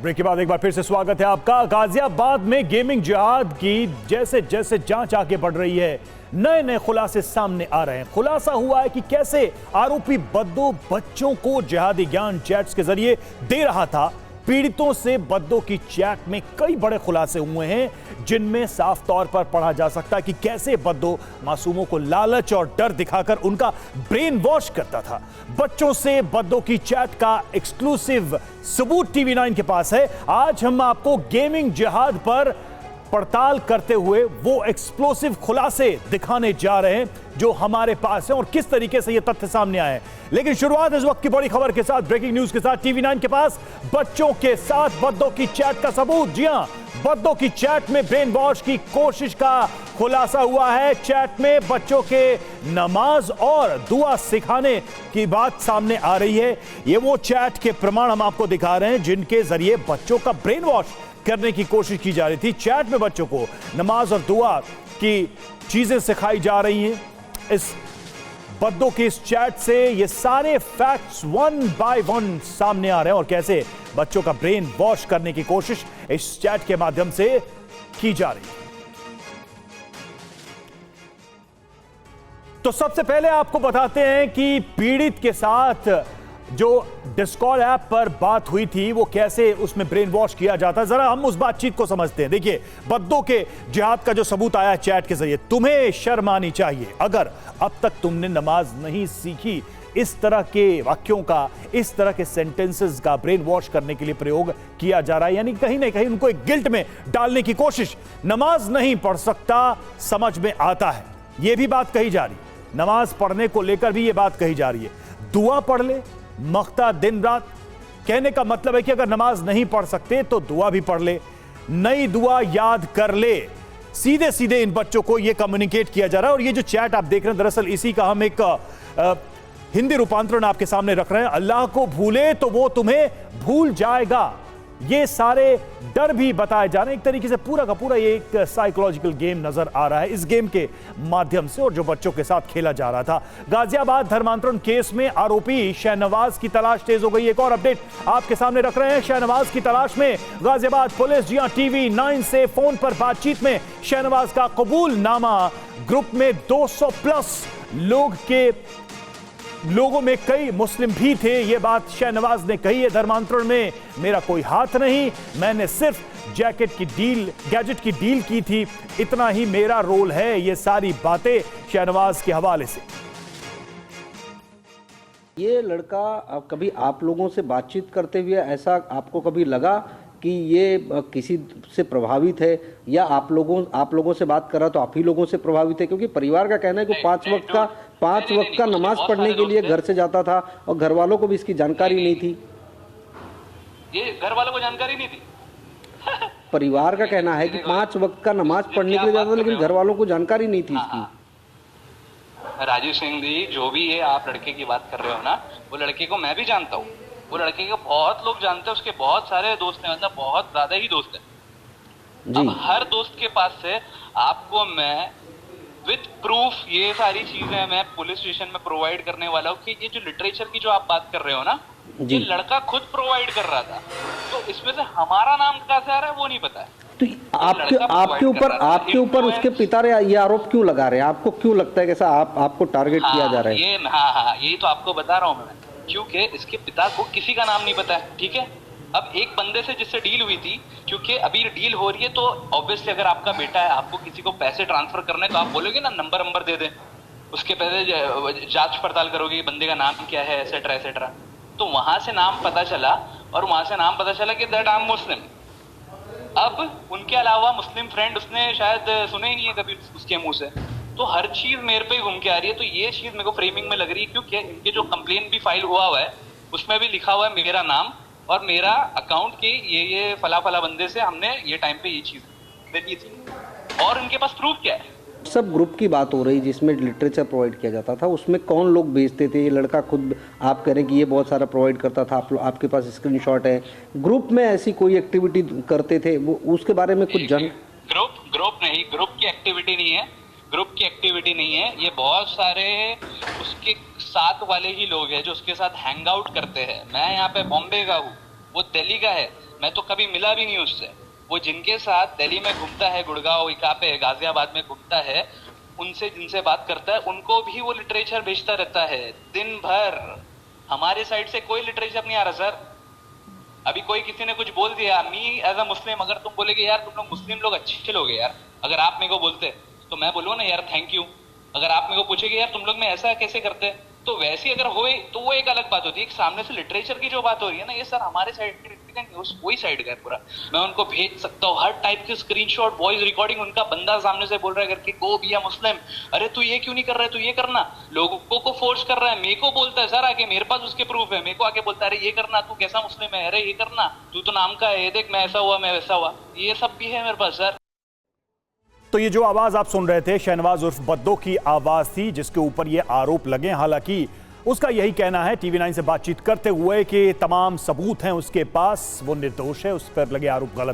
Break के बाद एक बार फिर से स्वागत है आपका। गाजियाबाद में गेमिंग जिहाद की जैसे जैसे जांच आगे बढ़ रही है, नए नए खुलासे सामने आ रहे हैं। खुलासा हुआ है कि कैसे आरोपी बद्दो बच्चों को जिहादी ज्ञान चैट्स के जरिए दे रहा था। पीड़ितों से बद्दो की चैट में कई बड़े खुलासे हुए हैं, जिनमें साफ तौर पर पढ़ा जा सकता है कि कैसे बद्दो मासूमों को लालच और डर दिखाकर उनका ब्रेन वॉश करता था। बच्चों से बद्दो की चैट का एक्सक्लूसिव सबूत TV9 के पास है। आज हम आपको गेमिंग जिहाद पर पड़ताल करते हुए वो एक्सप्लोसिव खुलासे दिखाने जा रहे हैं जो हमारे पास है और किस तरीके से ये तथ्य सामने आए हैं। लेकिन शुरुआत इस वक्त की बड़ी खबर के साथ, ब्रेकिंग न्यूज के साथ। TV9 के पास बच्चों के साथ बद्दो की चैट का सबूत। जी हां, बद्दो की चैट में ब्रेन वॉश की कोशिश का खुलासा हुआ है। चैट में बच्चों के नमाज और दुआ सिखाने की बात सामने आ रही है। ये वो चैट के प्रमाण हम आपको दिखा रहे हैं जिनके जरिए बच्चों का ब्रेन वॉश करने की कोशिश की जा रही थी। चैट में बच्चों को नमाज और दुआ की चीजें सिखाई जा रही हैं। इस बद्दो के इस चैट से ये सारे फैक्ट्स वन बाय वन सामने आ रहे हैं और कैसे बच्चों का ब्रेन वॉश करने की कोशिश इस चैट के माध्यम से की जा रही है। तो सबसे पहले आपको बताते हैं कि पीड़ित के साथ जो डिस्कॉर्ड ऐप पर बात हुई थी वो कैसे उसमें ब्रेन वॉश किया जाता है। जरा हम उस बातचीत को समझते हैं। देखिए, बद्दो के जिहाद का जो सबूत आया चैट के जरिए, तुम्हें शर्म आनी चाहिए अगर अब तक तुमने नमाज नहीं सीखी। इस तरह के वाक्यों का, इस तरह के सेंटेंसेस का ब्रेन वॉश करने के लिए प्रयोग किया जा रहा है, यानी कहीं ना कहीं उनको एक गिल्ट में डालने की कोशिश। नमाज नहीं पढ़ सकता, समझ में आता है, यह भी बात कही जा रही। नमाज पढ़ने को लेकर भी यह बात कही जा रही है। दुआ पढ़ ले, मख्ता दिन रात। कहने का मतलब है कि अगर नमाज नहीं पढ़ सकते तो दुआ भी पढ़ ले, नई दुआ याद कर ले। सीधे सीधे इन बच्चों को यह कम्युनिकेट किया जा रहा है। और ये जो चैट आप देख रहे हैं, दरअसल इसी का हम एक हिंदी रूपांतरण आपके सामने रख रहे हैं। अल्लाह को भूले तो वो तुम्हें भूल जाएगा। ये सारे डर भी बताए जा रहे हैं। एक तरीके से पूरा का पूरा ये एक साइकोलॉजिकल गेम नजर आ रहा है इस गेम के माध्यम से, और जो बच्चों के साथ खेला जा रहा था। गाजियाबाद धर्मांतरण केस में आरोपी शाहनवाज की तलाश तेज हो गई। एक और अपडेट आपके सामने रख रहे हैं। शाहनवाज की तलाश में गाजियाबाद पुलिस। जी हां, TV9 से फोन पर बातचीत में शाहनवाज का कबूलनामा। ग्रुप में 200+ लोगों में कई मुस्लिम भी थे। यह बात शाहनवाज ने कही है। धर्मांतरण में मेरा कोई हाथ नहीं, मैंने सिर्फ गैजेट की डील की थी, इतना ही मेरा रोल है। ये सारी बातें शाहनवाज के हवाले से। ये लड़का कभी आप लोगों से बातचीत करते हुए ऐसा आपको कभी लगा कि ये किसी से प्रभावित है, या आप लोगों से बात कर रहा तो आप ही लोगों से प्रभावित है? क्योंकि परिवार का कहना है कि पांच वक्त का नमाज पढ़ने के लिए घर से जाता था और घर वालों को भी इसकी जानकारी नहीं थी। ये घर वालों को जानकारी नहीं थी। परिवार का कहना है कि 5 वक्त का नमाज पढ़ने के लिए जाता था, लेकिन घर वालों को जानकारी नहीं थी इसकी। राजीव सिंह जी, जो भी है, आप लड़के की बात कर रहे हो ना, वो लड़के को मैं भी जानता हूँ। वो लड़के को बहुत लोग जानते हैं, उसके बहुत सारे दोस्त हैं, मतलब बहुत ज्यादा ही दोस्त हैं। अब हर दोस्त के पास से आपको मैं विद प्रूफ ये सारी चीजें मैं पुलिस स्टेशन में प्रोवाइड करने वाला हूँ कि ये जो लिटरेचर की जो आप बात कर रहे हो ना, ये लड़का खुद प्रोवाइड कर रहा था। तो इसमें से हमारा नाम कहाँ से आ रहा है वो नहीं पता है। तो आपके ऊपर उसके पिता ये आरोप क्यों लगा रहे हैं? आपको क्यों लगता है कि आपको टारगेट किया जा रहा है? हाँ, यही तो आपको बता रहा हूँ मैं, क्योंकि इसके पिता को किसी का नाम नहीं पता है। ठीक है, अब एक बंदे से जिससे डील हुई थी, क्योंकि अभी डील हो रही है, तो ऑब्वियसली अगर आपका बेटा है, आपको किसी को पैसे ट्रांसफर करने, तो आप बोलोगे ना नंबर दे दे, उसके पहले जांच पड़ताल करोगे बंदे का नाम क्या है, एसेट्रा एसेट्रा। तो वहां से नाम पता चला, और वहां से नाम पता चला कि दैट आई एम मुस्लिम। अब उनके अलावा मुस्लिम फ्रेंड उसने शायद सुने ही नहीं है कभी उसके मुंह से। तो हर चीज मेरे पे घूम के आ रही है। तो ये चीज मेरे को फ्रेमिंग में लग रही है, क्योंकि इनके जो कंप्लेन भी फाइल हुआ है उसमें भी लिखा हुआ है मेरा नाम और मेरा अकाउंट के ये फला बंदे से हमने ये टाइम पे ये चीज देखी थी। और उनके पास प्रूफ क्या है? सब ग्रुप की बात हो रही जिसमें लिटरेचर प्रोवाइड किया जाता था, उसमें कौन लोग भेजते थे? ये लड़का खुद आप कह रहे हैं कि ये बहुत सारा प्रोवाइड करता था, आपके पास स्क्रीनशॉट है। ग्रुप में ऐसी कोई एक्टिविटी करते थे वो, उसके बारे में कुछ जान? ग्रुप नहीं, ग्रुप की एक्टिविटी नहीं है। ये बहुत सारे उसके साथ वाले ही लोग हैं जो उसके साथ हैंग आउट करते हैं। मैं यहाँ पे बॉम्बे का हूँ, वो दिल्ली का है। मैं तो कभी मिला भी नहीं उससे। वो जिनके साथ दिल्ली में घूमता है, गुड़गांव कहाँ पे गाजियाबाद में घूमता है, उनसे जिनसे बात करता है उनको भी वो लिटरेचर भेजता रहता है दिन भर। हमारे साइड से कोई लिटरेचर नहीं आ रहा सर। अभी कोई किसी ने कुछ बोल दिया, मी एज अ मुस्लिम अगर तुम बोलेगे यार तुम लोग मुस्लिम लोग अच्छे लोग हैं यार, अगर आप मेरे को बोलते तो मैं बोलूँ ना यार थैंक यू। अगर आप मेरे को पूछेगे यार तुम लोग में ऐसा कैसे करते, तो वैसी अगर होए तो वो एक अलग बात होती है। एक सामने से लिटरेचर की जो बात हो रही है ना, ये सर हमारे साइड का न्यूज़ वही साइड का है पूरा। मैं उनको भेज सकता हूँ हर टाइप के स्क्रीनशॉट, वॉइस रिकॉर्डिंग, उनका बंदा सामने से बोल रहा है करके गो बी अ मुस्लिम, अरे तू ये क्यों नहीं कर रहा है, तू ये करना, लोगों को फोर्स कर रहा है। मेरे को बोलता है सर आके, मेरे पास उसके प्रूफ है, मेरे को आके बोलता है अरे ये करना, तू कैसा मुस्लिम है, अरे ये करना, तू तो नाम का है, ये देख मैं ऐसा हुआ मैं वैसा हुआ, ये सब भी है मेरे पास सर। तो ये जो आवाज आप सुन रहे थे शहनवाज उर्फ बद्दो की आवाज थी, जिसके ऊपर ये आरोप लगे। हालांकि उसका यही कहना है टीवी 9 से बातचीत करते हुए कि तमाम सबूत हैं उसके पास, वो निर्दोष है, उस पर लगे आरोप गलत